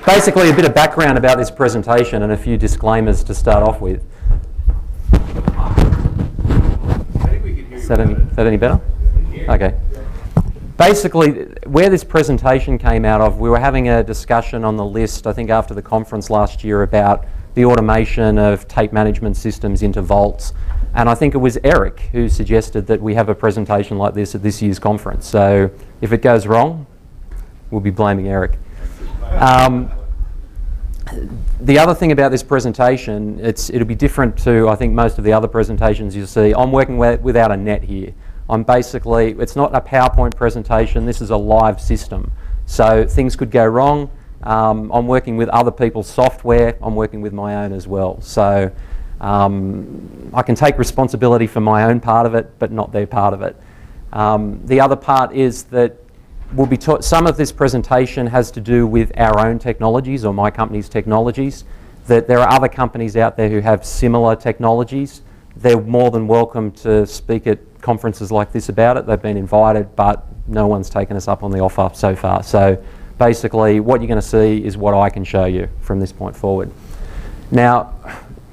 basically a bit of background about this presentation and a few disclaimers to start off with. Is that any better? Okay. Basically, where this presentation came out of, we were having a discussion on the list, I think after the conference last year, about the automation of tape management systems into vaults. And I think it was Eric who suggested that we have a presentation like this at this year's conference. So if it goes wrong, we'll be blaming Eric. The other thing about this presentation, it'll be different to, I think, most of the other presentations you'll see. I'm working without a net here. It's not a PowerPoint presentation, this is a live system. So things could go wrong. I'm working with other people's software, I'm working with my own as well. So I can take responsibility for my own part of it, but not their part of it. The other part is that we'll be some of this presentation has to do with our own technologies or my company's technologies, that there are other companies out there who have similar technologies. They're more than welcome to speak at conferences like this about it. They've been invited, but no one's taken us up on the offer so far. So basically what you're going to see is what I can show you from this point forward. Now,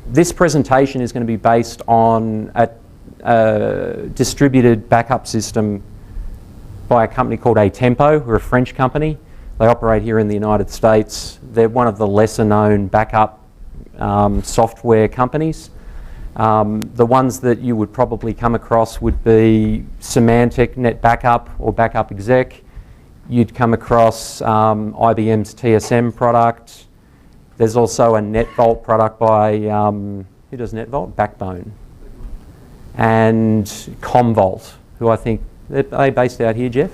this presentation is going to be based on a distributed backup system by a company called Atempo. We're a French company. They operate here in the United States. They're one of the lesser known backup software companies. The ones that you would probably come across would be Symantec Net Backup or Backup Exec. You'd come across IBM's TSM product. There's also a NetVault product by, who does NetVault? Backbone. And Commvault, who I think, are they based out here, Jeff?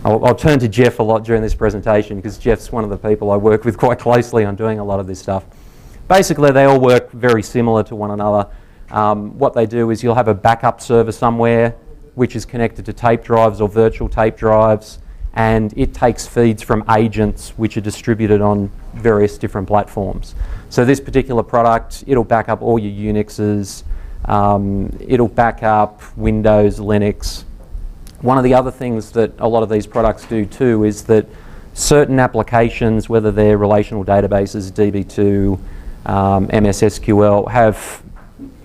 I'll turn to Jeff a lot during this presentation because Jeff's one of the people I work with quite closely on doing a lot of this stuff. Basically, they all work very similar to one another. What they do is you'll have a backup server somewhere which is connected to tape drives or virtual tape drives, and it takes feeds from agents which are distributed on various different platforms. So this particular product, it'll back up all your Unixes, it'll back up Windows, Linux. One of the other things that a lot of these products do too is that certain applications, whether they're relational databases, DB2, MS SQL,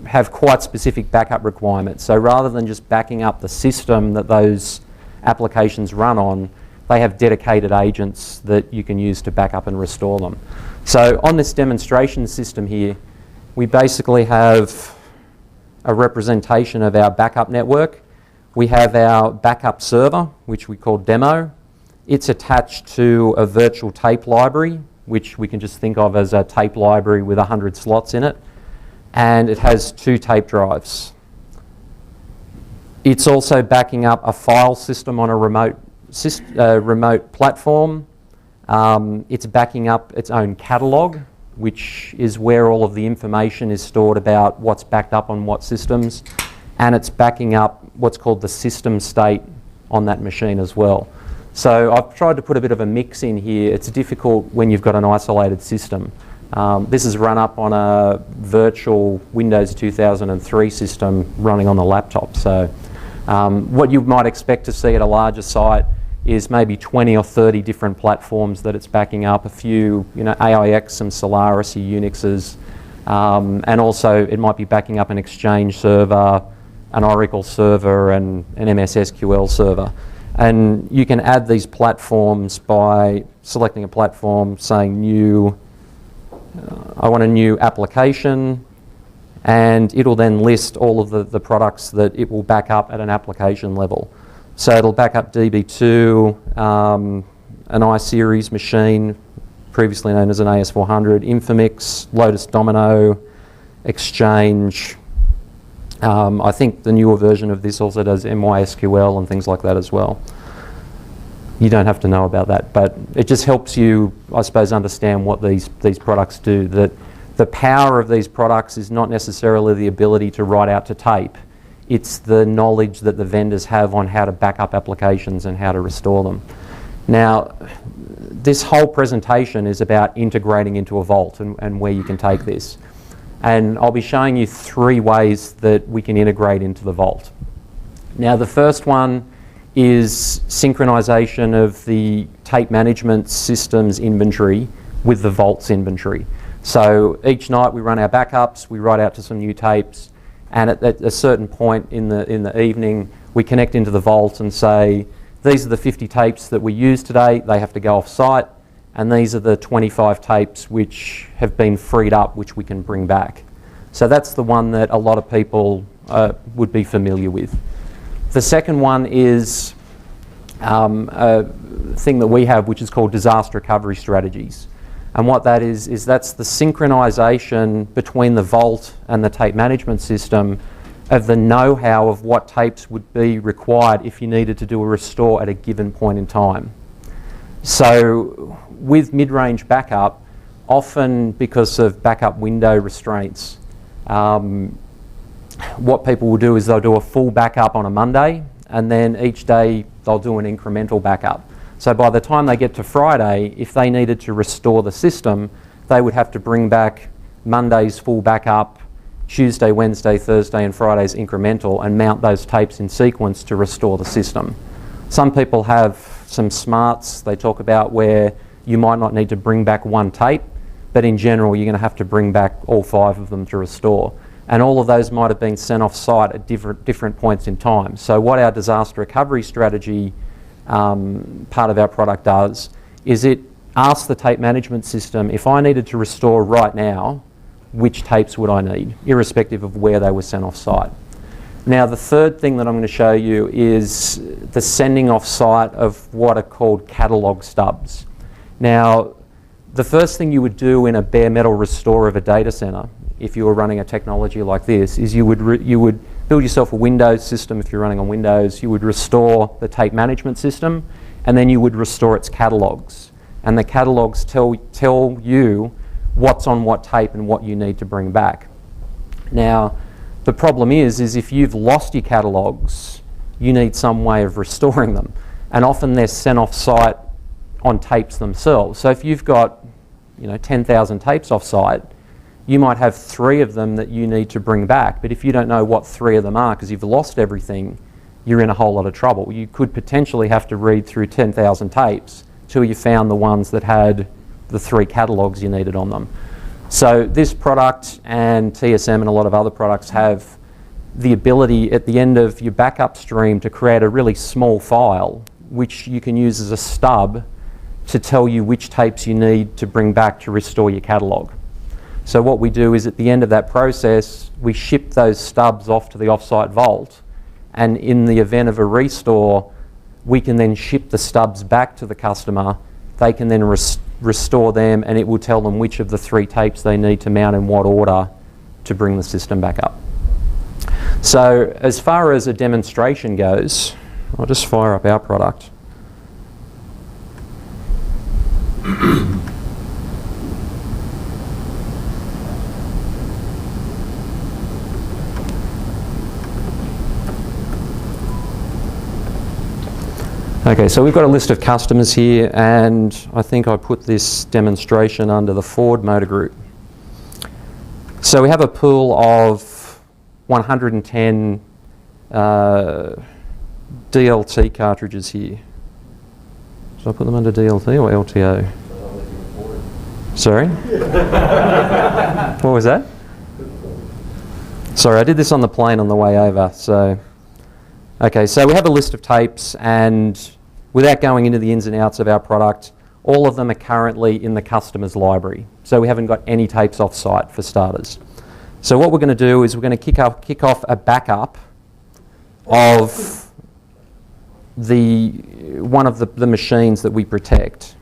have quite specific backup requirements. So rather than just backing up the system that those applications run on, they have dedicated agents that you can use to back up and restore them. So on this demonstration system here, we basically have a representation of our backup network. We have our backup server, which we call demo. It's attached to a virtual tape library, which we can just think of as a tape library with 100 slots in it. And it has 2 tape drives. It's also backing up a file system on a remote platform. It's backing up its own catalog, which is where all of the information is stored about what's backed up on what systems. And it's backing up what's called the system state on that machine as well. So I've tried to put a bit of a mix in here. It's difficult when you've got an isolated system. This is run up on a virtual Windows 2003 system running on the laptop. So what you might expect to see at a larger site is maybe 20 or 30 different platforms that it's backing up, a few, AIX, some Solaris, your Unixes, and also it might be backing up an Exchange server, an Oracle server, and an MS SQL server. And you can add these platforms by selecting a platform, saying new, I want a new application, and it'll then list all of the products that it will back up at an application level. So it'll back up DB2, an iSeries machine, previously known as an AS400, Infomix, Lotus Domino, Exchange. I think the newer version of this also does MySQL and things like that as well. You don't have to know about that, but it just helps you, I suppose, understand what these products do. That the power of these products is not necessarily the ability to write out to tape. It's the knowledge that the vendors have on how to back up applications and how to restore them. Now, this whole presentation is about integrating into a vault and where you can take this. And I'll be showing you 3 ways that we can integrate into the vault. Now, the first one is synchronization of the tape management system's inventory with the vault's inventory. So each night we run our backups, we write out to some new tapes, and at a certain point in the evening we connect into the vault and say, these are the 50 tapes that we used today, they have to go off site, and these are the 25 tapes which have been freed up which we can bring back. So that's the one that a lot of people would be familiar with. The second one is a thing that we have which is called disaster recovery strategies. And what that is that's the synchronization between the vault and the tape management system of the know-how of what tapes would be required if you needed to do a restore at a given point in time. So with mid-range backup, often because of backup window restraints, what people will do is they'll do a full backup on a Monday, and then each day they'll do an incremental backup. So by the time they get to Friday, if they needed to restore the system, they would have to bring back Monday's full backup, Tuesday, Wednesday, Thursday and Friday's incremental, and mount those tapes in sequence to restore the system. Some people have some smarts they talk about where you might not need to bring back one tape, but in general you're going to have to bring back all 5 of them to restore. And all of those might have been sent off site at different points in time. So what our disaster recovery strategy part of our product does is it asks the tape management system, if I needed to restore right now, which tapes would I need, irrespective of where they were sent off site. Now the third thing that I'm going to show you is the sending off site of what are called catalogue stubs. Now the first thing you would do in a bare metal restore of a data center, if you were running a technology like this, is you would build yourself a Windows system. If you're running on Windows, you would restore the tape management system, and then you would restore its catalogues. And the catalogues tell you what's on what tape and what you need to bring back. Now, the problem is if you've lost your catalogues, you need some way of restoring them. And often they're sent off site on tapes themselves. So if you've got 10,000 tapes off site, you might have 3 of them that you need to bring back, but if you don't know what 3 of them are because you've lost everything, you're in a whole lot of trouble. You could potentially have to read through 10,000 tapes till you found the ones that had the 3 catalogues you needed on them. So this product and TSM and a lot of other products have the ability at the end of your backup stream to create a really small file which you can use as a stub to tell you which tapes you need to bring back to restore your catalogue. So what we do is at the end of that process, we ship those stubs off to the offsite vault, and in the event of a restore, we can then ship the stubs back to the customer. They can then restore them, and it will tell them which of the 3 tapes they need to mount in what order to bring the system back up. So as far as a demonstration goes, I'll just fire up our product. Okay, so we've got a list of customers here, and I think I put this demonstration under the Ford Motor Group. So we have a pool of 110 DLT cartridges here. Should I put them under DLT or LTO? Sorry? What was that? Sorry, I did this on the plane on the way over. Okay, so we have a list of tapes, and without going into the ins and outs of our product, all of them are currently in the customer's library. So we haven't got any tapes off site for starters. So what we're going to do is we're going to kick off a backup of one of the machines that we protect.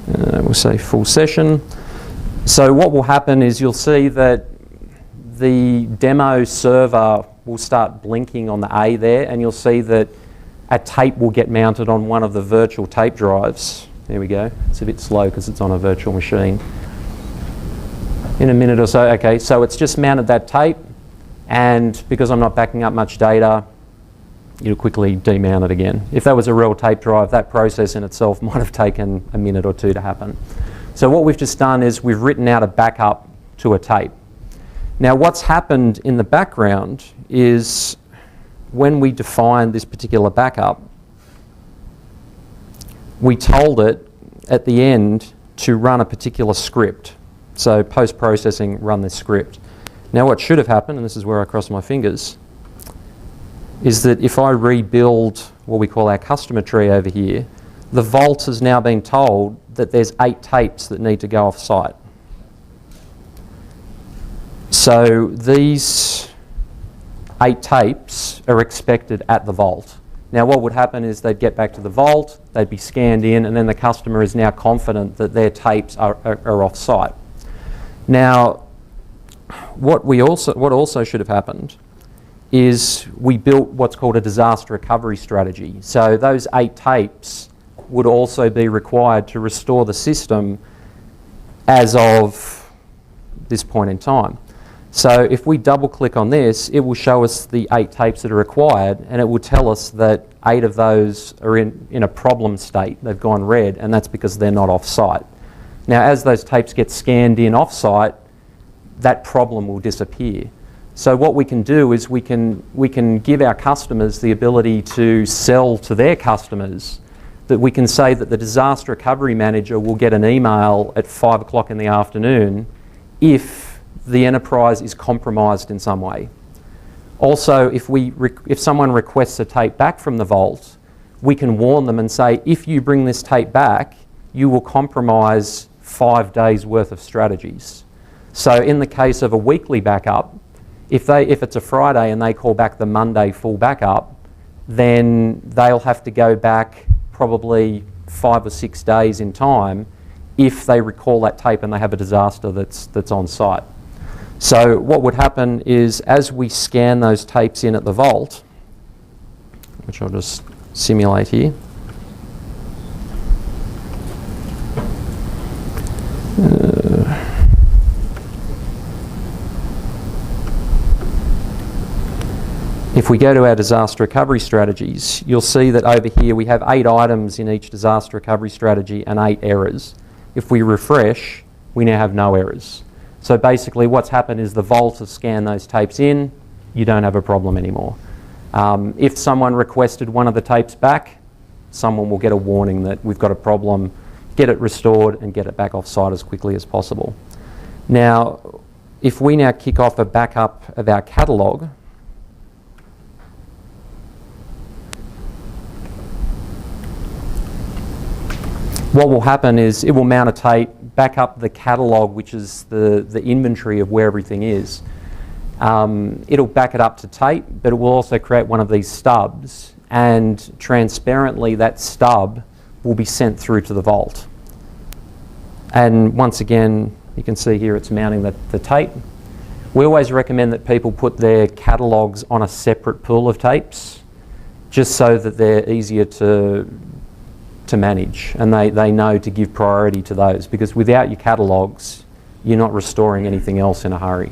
We'll say full session. So what will happen is you'll see that the demo server will start blinking on the A there, and you'll see that a tape will get mounted on one of the virtual tape drives. There we go. It's a bit slow because it's on a virtual machine. In a minute or so, okay, so it's just mounted that tape, and because I'm not backing up much data, you'll quickly demount it again. If that was a real tape drive, that process in itself might have taken a minute or 2 to happen. So what we've just done is we've written out a backup to a tape. Now what's happened in the background is when we defined this particular backup, we told it at the end to run a particular script. So post-processing, run this script. Now what should have happened, and this is where I cross my fingers, is that if I rebuild what we call our customer tree over here, the vault has now been told that there's 8 tapes that need to go off site. So these 8 tapes are expected at the vault. Now what would happen is they'd get back to the vault, they'd be scanned in, and then the customer is now confident that their tapes are off site. Now what also should have happened is we built what's called a disaster recovery strategy. So those 8 tapes would also be required to restore the system as of this point in time. So if we double click on this, it will show us the 8 tapes that are required, and it will tell us that 8 of those are in a problem state. They've gone red, and that's because they're not off site. Now as those tapes get scanned in off site, that problem will disappear. So what we can do is we can give our customers the ability to sell to their customers, that we can say that the disaster recovery manager will get an email at 5 o'clock in the afternoon if the enterprise is compromised in some way. Also, if someone requests a tape back from the vault, we can warn them and say, if you bring this tape back, you will compromise 5 days worth of strategies. So in the case of a weekly backup, if it's a Friday and they call back the Monday full backup, then they'll have to go back probably 5 or 6 days in time if they recall that tape and they have a disaster that's on site. So what would happen is as we scan those tapes in at the vault, which I'll just simulate here, if we go to our disaster recovery strategies, you'll see that over here we have 8 items in each disaster recovery strategy and 8 errors. If we refresh, we now have no errors. So basically what's happened is the vault has scanned those tapes in, you don't have a problem anymore. If someone requested one of the tapes back, someone will get a warning that we've got a problem, get it restored and get it back off site as quickly as possible. Now, if we now kick off a backup of our catalogue, what will happen is it will mount a tape, back up the catalogue, which is the inventory of where everything is. It'll back it up to tape, but it will also create one of these stubs, and transparently that stub will be sent through to the vault. And once again, you can see here it's mounting the tape. We always recommend that people put their catalogues on a separate pool of tapes, just so that they're easier to manage, and they know to give priority to those, because without your catalogues you're not restoring anything else in a hurry.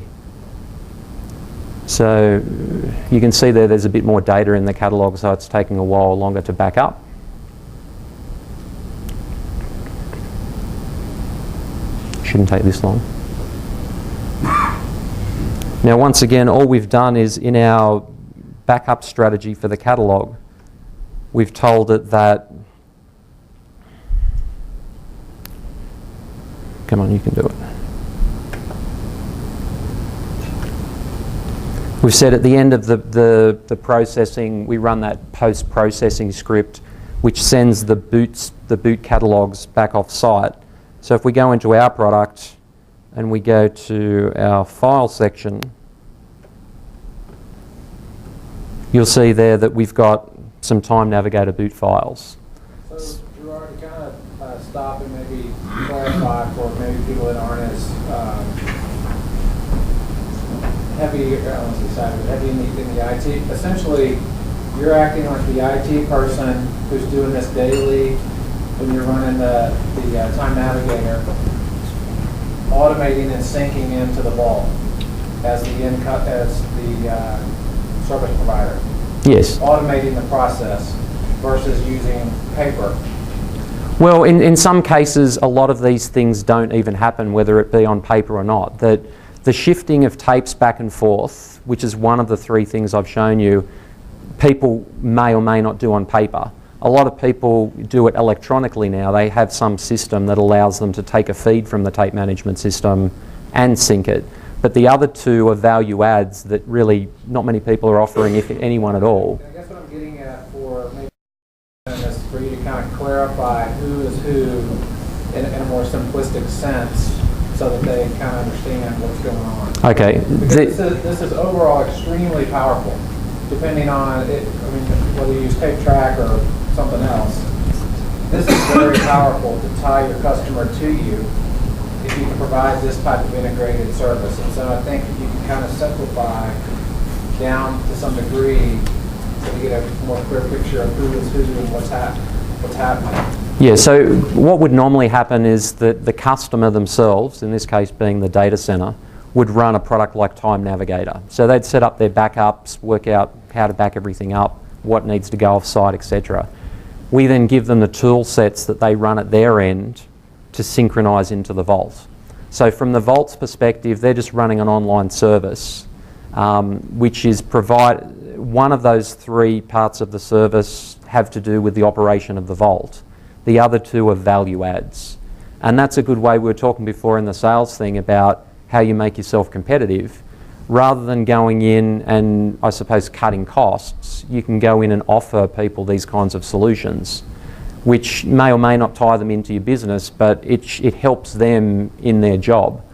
So you can see there's a bit more data in the catalogue, so it's taking a while longer to back up. Shouldn't take this long. Now once again, all we've done is in our backup strategy for the catalogue, we've told it that, come on, you can do it. We've said at the end of the processing, we run that post-processing script which sends the boot catalogues back off site. So if we go into our product and we go to our file section, you'll see there that we've got some Time Navigator boot files. So Gerard, to kind of stop and maybe clarify for maybe people that aren't as heavy, I don't want to say savvy, but heavy in the IT. Essentially, you're acting like the IT person who's doing this daily when you're running the Time Navigator, automating and syncing into the vault as the service provider. Yes. Automating the process versus using paper. Well, in some cases, a lot of these things don't even happen, whether it be on paper or not. That the shifting of tapes back and forth, which is one of the 3 things I've shown you, people may or may not do on paper. A lot of people do it electronically now. They have some system that allows them to take a feed from the tape management system and sync it. But the other two are value adds that really not many people are offering, if anyone at all. I guess what I'm getting at for maybe is for you to kind of clarify who is who in a more simplistic sense so that they kind of understand what's going on. Okay. Because this is overall extremely powerful, depending on it, I mean, whether you use TapeTrack or something else. This is very powerful to tie your customer to you if you can provide this type of integrated service. And so I think if you can kind of simplify down to some degree so you get a more clear picture of who is who and what's happening. Yeah, so what would normally happen is that the customer themselves, in this case being the data center, would run a product like Time Navigator. So they'd set up their backups, work out how to back everything up, what needs to go off-site, etc. We then give them the tool sets that they run at their end to synchronize into the Vault. So from the Vault's perspective, they're just running an online service, which is one of those three parts of the service have to do with the operation of the Vault. The other two are value adds. And that's a good way, we were talking before in the sales thing about how you make yourself competitive. Rather than going in and, I suppose, cutting costs, you can go in and offer people these kinds of solutions, which may or may not tie them into your business, but it helps them in their job.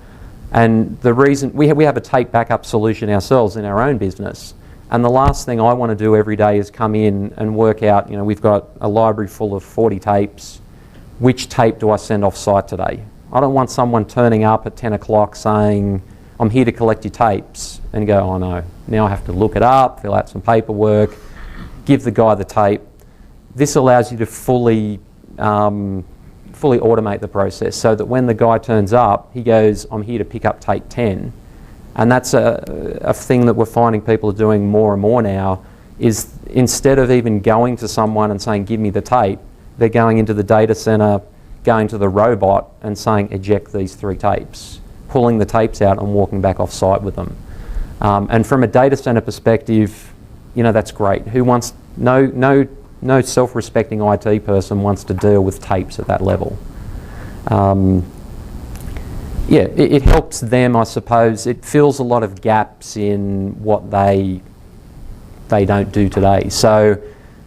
And the reason, we have a tape backup solution ourselves in our own business, and the last thing I want to do every day is come in and work out, we've got a library full of 40 tapes, which tape do I send off site today? I don't want someone turning up at 10 o'clock saying, I'm here to collect your tapes, and go, oh no, now I have to look it up, fill out some paperwork, give the guy the tape. This allows you to fully automate the process so that when the guy turns up, he goes, I'm here to pick up tape 10. And that's a thing that we're finding people are doing more and more now, is instead of even going to someone and saying, give me the tape, they're going into the data center, going to the robot and saying, eject these 3 tapes, pulling the tapes out and walking back off site with them. And from a data center perspective, that's great. Who wants, no self-respecting IT person wants to deal with tapes at that level. It helps them, I suppose. It fills a lot of gaps in what they don't do today. So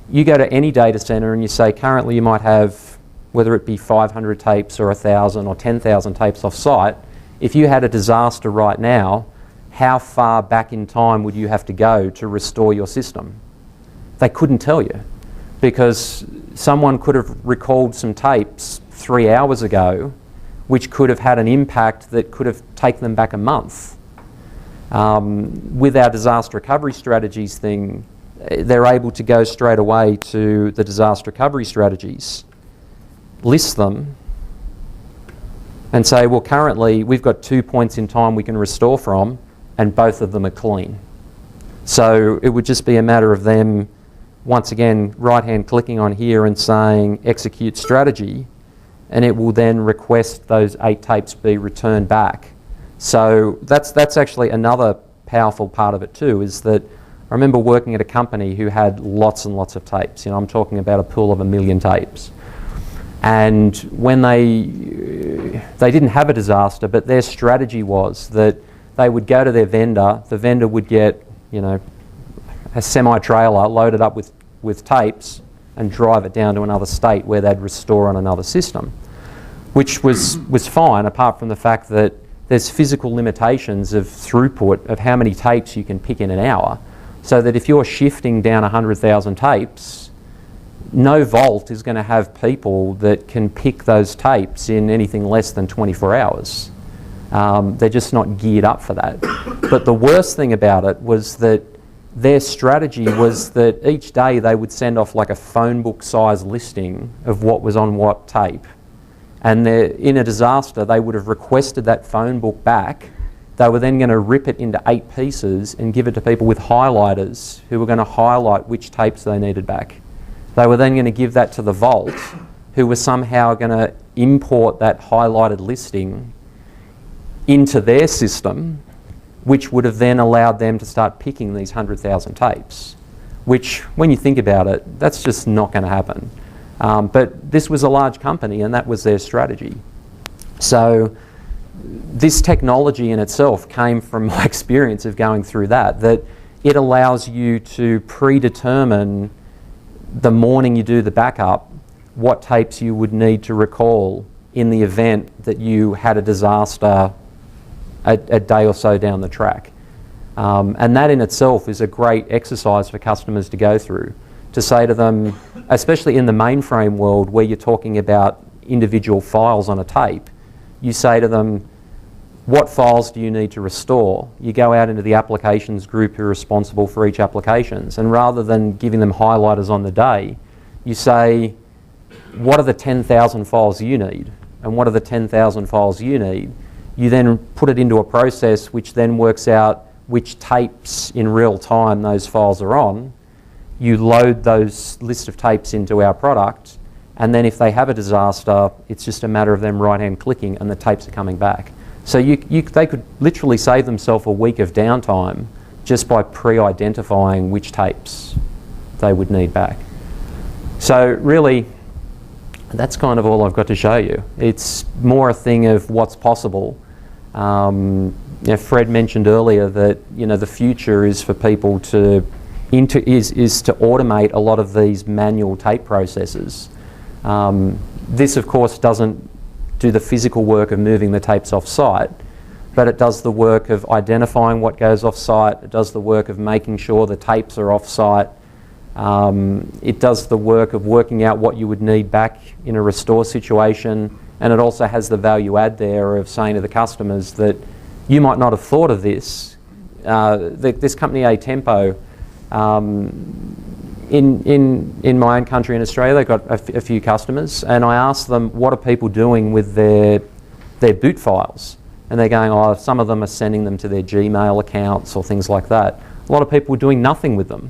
you go to any data center and you say currently you might have, whether it be 500 tapes or 1,000 or 10,000 tapes off site. If you had a disaster right now, how far back in time would you have to go to restore your system? They couldn't tell you, because someone could have recalled some tapes 3 hours ago, which could have had an impact that could have taken them back a month. With our disaster recovery strategies thing, they're able to go straight away to the disaster recovery strategies, list them, and say, well, currently we've got 2 points in time we can restore from, and both of them are clean. So it would just be a matter of them, once again, right-hand clicking on here and saying execute strategy, and it will then request those 8 tapes be returned back. So that's actually another powerful part of it too, is that I remember working at a company who had lots and lots of tapes. I'm talking about a pool of 1 million tapes. And when they didn't have a disaster, but their strategy was that they would go to their vendor, the vendor would get, a semi-trailer loaded up with tapes and drive it down to another state where they'd restore on another system, which was fine, apart from the fact that there's physical limitations of throughput of how many tapes you can pick in an hour, so that if you're shifting down 100,000 tapes, no vault is going to have people that can pick those tapes in anything less than 24 hours. They're just not geared up for that. But the worst thing about it was that their strategy was that each day they would send off like a phone book size listing of what was on what tape. And in a disaster, they would have requested that phone book back. They were then going to rip it into 8 pieces and give it to people with highlighters who were going to highlight which tapes they needed back. They were then going to give that to the vault, who were somehow going to import that highlighted listing into their system, which would have then allowed them to start picking these 100,000 tapes. which, when you think about it, that's just not going to happen. But this was a large company, and that was their strategy. So this technology in itself came from my experience of going through that it allows you to predetermine the morning you do the backup what tapes you would need to recall in the event that you had a disaster a day or so down the track. And that in itself is a great exercise for customers to go through, to say to them, especially in the mainframe world where you're talking about individual files on a tape, you say to them, what files do you need to restore? You go out into the applications group who are responsible for each applications, and rather than giving them highlighters on the day, you say, what are the 10,000 files you need? And what are the 10,000 files you need? You then put it into a process which then works out which tapes in real time those files are on. You load those list of tapes into our product, and then if they have a disaster, it's just a matter of them right-hand clicking and the tapes are coming back. So they could literally save themselves a week of downtime just by pre-identifying which tapes they would need back. So really, that's kind of all I've got to show you. It's more a thing of what's possible. Fred mentioned earlier that the future is for people to is to automate a lot of these manual tape processes. This, of course, doesn't do the physical work of moving the tapes off-site, but it does the work of identifying what goes off-site. It does the work of making sure the tapes are off-site. It does the work of working out what you would need back in a restore situation, and it also has the value add there of saying to the customers that you might not have thought of this. This company, Atempo, in my own country in Australia, they've got a few customers, and I asked them, what are people doing with their boot files? And they're going, oh, some of them are sending them to their Gmail accounts or things like that. A lot of people are doing nothing with them.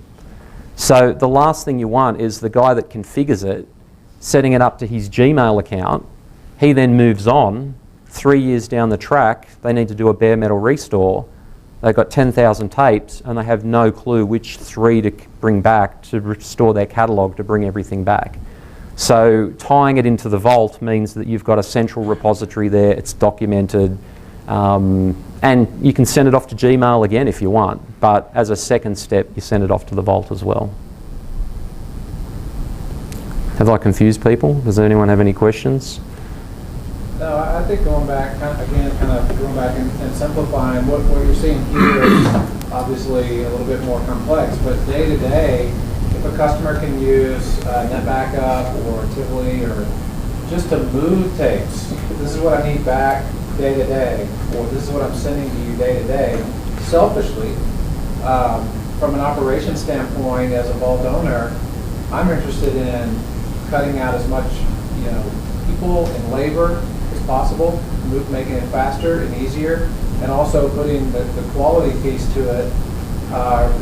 So the last thing you want is the guy that configures it, setting it up to his Gmail account. He then moves on. 3 years down the track, they need to do a BareMetal restore. They've got 10,000 tapes and they have no clue which 3 to bring back to restore their catalogue to bring everything back. So tying it into the vault means that you've got a central repository there, it's documented, and you can send it off to Gmail again if you want, but as a second step you send it off to the vault as well. Have I confused people? Does anyone have any questions? No, I think going back, kind of going back and simplifying, what you're seeing here is obviously a little bit more complex, but day to day, if a customer can use Net Backup or Tivoli or just to move tapes, this is what I need back day to day, or this is what I'm sending to you day to day, selfishly, from an operations standpoint as a vault owner, I'm interested in cutting out as much, people and labor possible, making it faster and easier, and also putting the quality piece to it,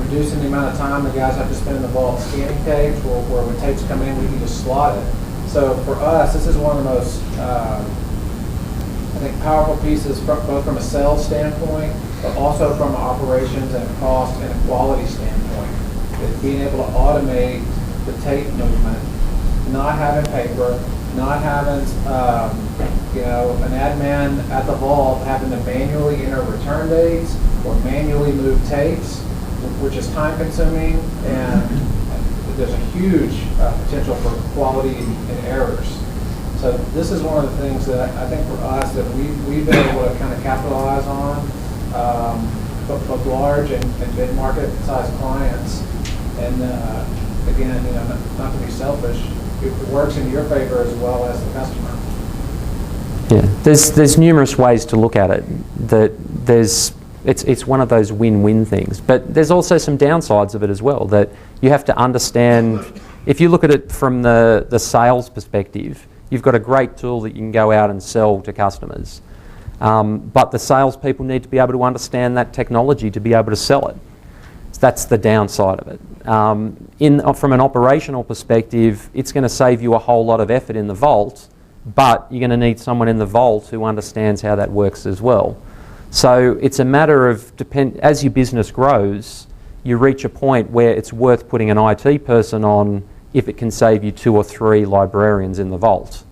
reducing the amount of time the guys have to spend in the vault scanning tapes, or where when tapes come in, we can just slot it. So for us, this is one of the most, I think, powerful pieces, both from a sales standpoint, but also from an operations and a cost and a quality standpoint. It's being able to automate the tape movement, not having paper, not having an admin at the vault having to manually enter return dates or manually move tapes, which is time consuming, and there's a huge potential for quality and errors. So this is one of the things that I think for us that we've been able to kind of capitalize on, both large and mid-market size clients. And again, not to be selfish, it works in your favor as well as the customer. Yeah, there's numerous ways to look at it. It's one of those win-win things, but there's also some downsides of it as well, that you have to understand. If you look at it from the sales perspective, you've got a great tool that you can go out and sell to customers, but the salespeople need to be able to understand that technology to be able to sell it. So that's the downside of it. From an operational perspective, it's going to save you a whole lot of effort in the vault, but you're going to need someone in the vault who understands how that works as well. So it's a matter of, as your business grows, you reach a point where it's worth putting an IT person on if it can save you 2 or 3 librarians in the vault.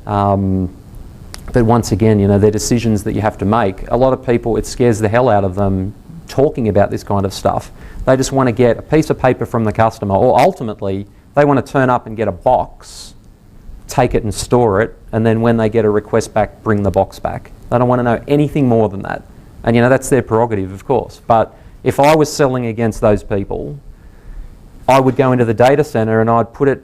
But once again, they're decisions that you have to make. A lot of people, it scares the hell out of them talking about this kind of stuff. They just want to get a piece of paper from the customer, or ultimately, they want to turn up and get a box, take it and store it, and then when they get a request back, bring the box back. They don't want to know anything more than that. And that's their prerogative, of course. But if I was selling against those people, I would go into the data center and I'd put it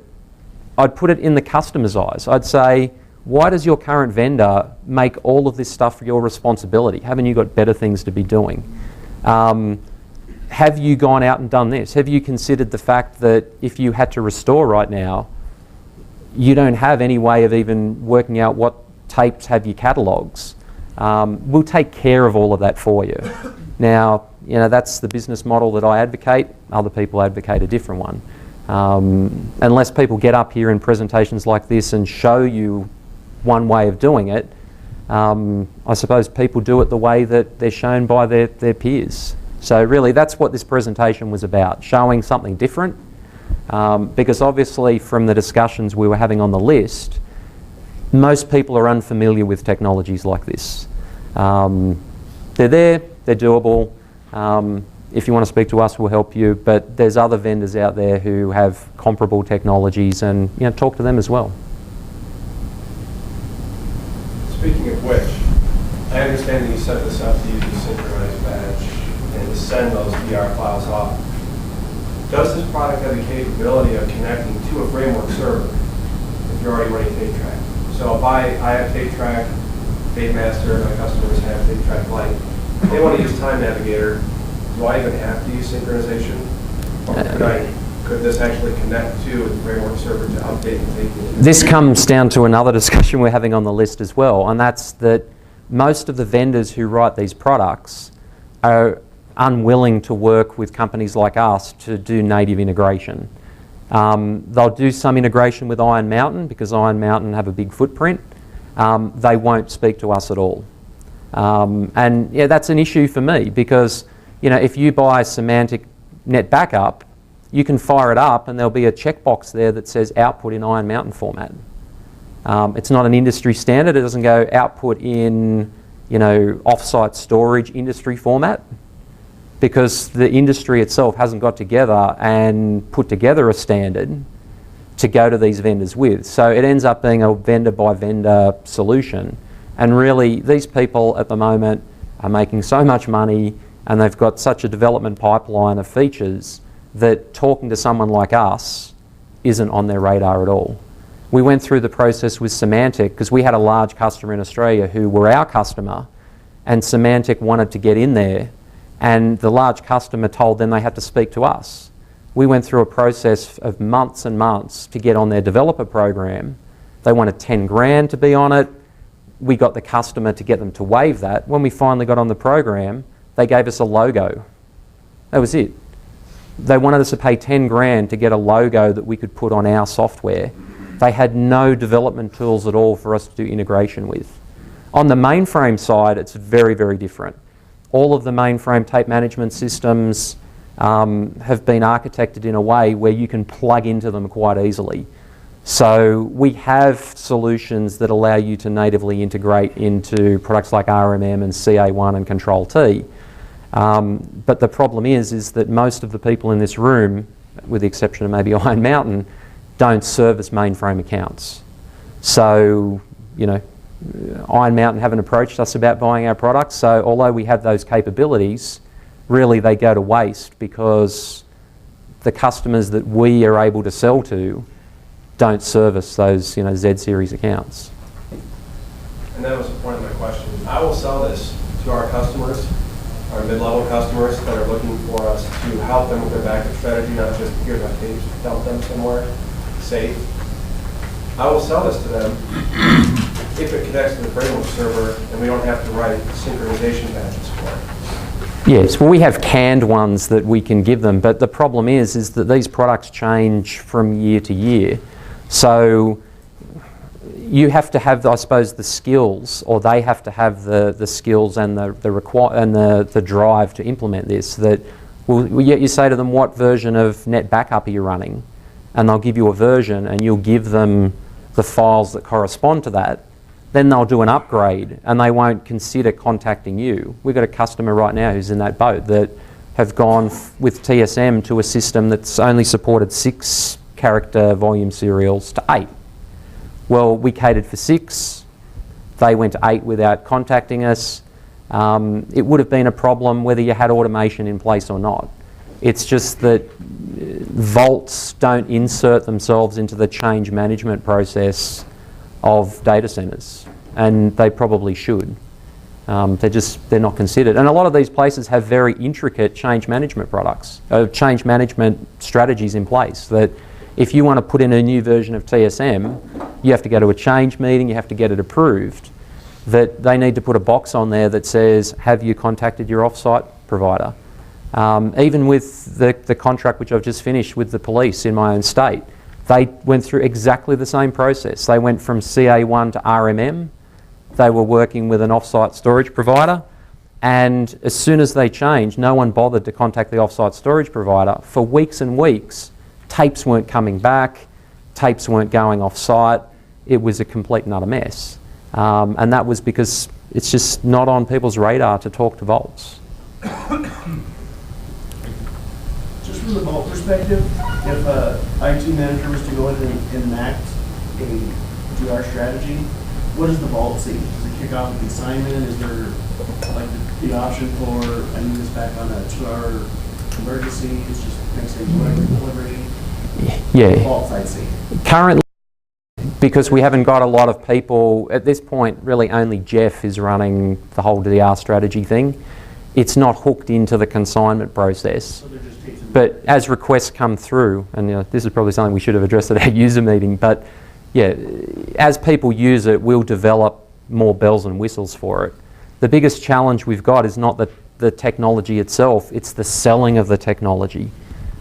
in the customer's eyes. I'd say, why does your current vendor make all of this stuff for your responsibility? Haven't you got better things to be doing? Have you gone out and done this? Have you considered the fact that if you had to restore right now, you don't have any way of even working out what tapes have your catalogs? We'll take care of all of that for you. Now, that's the business model that I advocate. Other people advocate a different one. Unless people get up here in presentations like this and show you one way of doing it, I suppose people do it the way that they're shown by their peers. So really, that's what this presentation was about, showing something different. Because obviously, from the discussions we were having on the list, most people are unfamiliar with technologies like this. They're there, they're doable. If you want to speak to us, we'll help you. But there's other vendors out there who have comparable technologies, and talk to them as well. Speaking of which, I understand that you set this up to use a synchronized badge and to send those VR files off. Does this product have the capability of connecting to a framework server if you're already running TapeTrack? So if I have TapeTrack, TapeMaster, my customers have TapeTrack Lite, if they want to use Time Navigator, do I even have to use synchronization? Or could this actually connect to the framework server to update and take it? This comes down to another discussion we're having on the list as well, and that's that most of the vendors who write these products are unwilling to work with companies like us to do native integration. They'll do some integration with Iron Mountain because Iron Mountain have a big footprint. They won't speak to us at all. And that's an issue for me because if you buy Semantic Net Backup, you can fire it up and there'll be a checkbox there that says output in Iron Mountain format. It's not an industry standard. It doesn't go output in offsite storage industry format, because the industry itself hasn't got together and put together a standard to go to these vendors with. So it ends up being a vendor by vendor solution. And really, these people at the moment are making so much money and they've got such a development pipeline of features that talking to someone like us isn't on their radar at all. We went through the process with Semantic because we had a large customer in Australia who were our customer, and Semantic wanted to get in there, and the large customer told them they had to speak to us. We went through a process of months and months to get on their developer program. They wanted 10 grand to be on it. We got the customer to get them to waive that. When we finally got on the program, they gave us a logo. That was it. They wanted us to pay 10 grand to get a logo that we could put on our software. They had no development tools at all for us to do integration with. On the mainframe side, it's very, very different. All of the mainframe tape management systems have been architected in a way where you can plug into them quite easily. So we have solutions that allow you to natively integrate into products like RMM and CA1 and Control-T. But the problem is that most of the people in this room, with the exception of maybe Iron Mountain, don't service mainframe accounts. So, Iron Mountain haven't approached us about buying our products, so although we have those capabilities, really they go to waste because the customers that we are able to sell to don't service those Z-series accounts. And that was the point of my question. I will sell this to our customers, our mid-level customers that are looking for us to help them with their backup strategy, not just here's my tapes, dump them somewhere safe. I will sell this to them if it connects to the framework server and we don't have to write synchronization patches for it. Yes, well, we have canned ones that we can give them, but the problem is that these products change from year to year. So you have to have, I suppose, the skills, or they have to have the skills and the drive to implement this, that Well, yet you say to them, what version of net backup are you running? And they'll give you a version, and you'll give them the files that correspond to that. Then they'll do an upgrade, and they won't consider contacting you. We've got a customer right now who's in that boat that have gone with TSM to a system that's only supported 6 character volume serials to 8. Well, we catered for 6. They went to 8 without contacting us. It would have been a problem whether you had automation in place or not. It's just that vaults don't insert themselves into the change management process of data centers, and they probably should. They're not considered. And a lot of these places have very intricate change management change management strategies in place that if you want to put in a new version of TSM, you have to go to a change meeting, you have to get it approved, that they need to put a box on there that says, have you contacted your offsite provider? Even with the contract which I've just finished with the police in my own state, they went through exactly the same process. They went from CA1 to RMM. They were working with an offsite storage provider, and as soon as they changed, no one bothered to contact the offsite storage provider. For weeks and weeks, tapes weren't coming back, tapes weren't going offsite. It was a complete and utter mess. And that was because it's just not on people's radar to talk to vaults. Just from the vault perspective, if a IT manager was to go in and enact a DR strategy, what does the vault see? Does it kick off a consignment? Is there like the option for, I need this back on a 2-hour emergency? It's just next day delivery? Yeah. Vault side see. Currently, because we haven't got a lot of people, at this point, really only Jeff is running the whole DR strategy thing. It's not hooked into the consignment process. So they're just tapes and But as requests come through, and this is probably something we should have addressed at our user meeting, but yeah, as people use it, we'll develop more bells and whistles for it. The biggest challenge we've got is not the technology itself, it's the selling of the technology.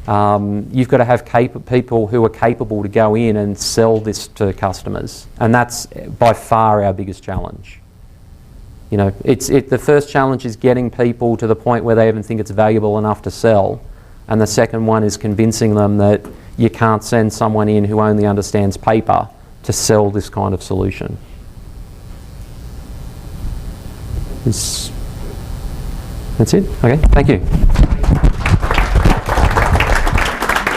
You've got to have people who are capable to go in and sell this to customers, and that's by far our biggest challenge. You know, the first challenge is getting people to the point where they even think it's valuable enough to sell, and the second one is convincing them that you can't send someone in who only understands paper to sell this kind of solution. That's it? Okay, thank you.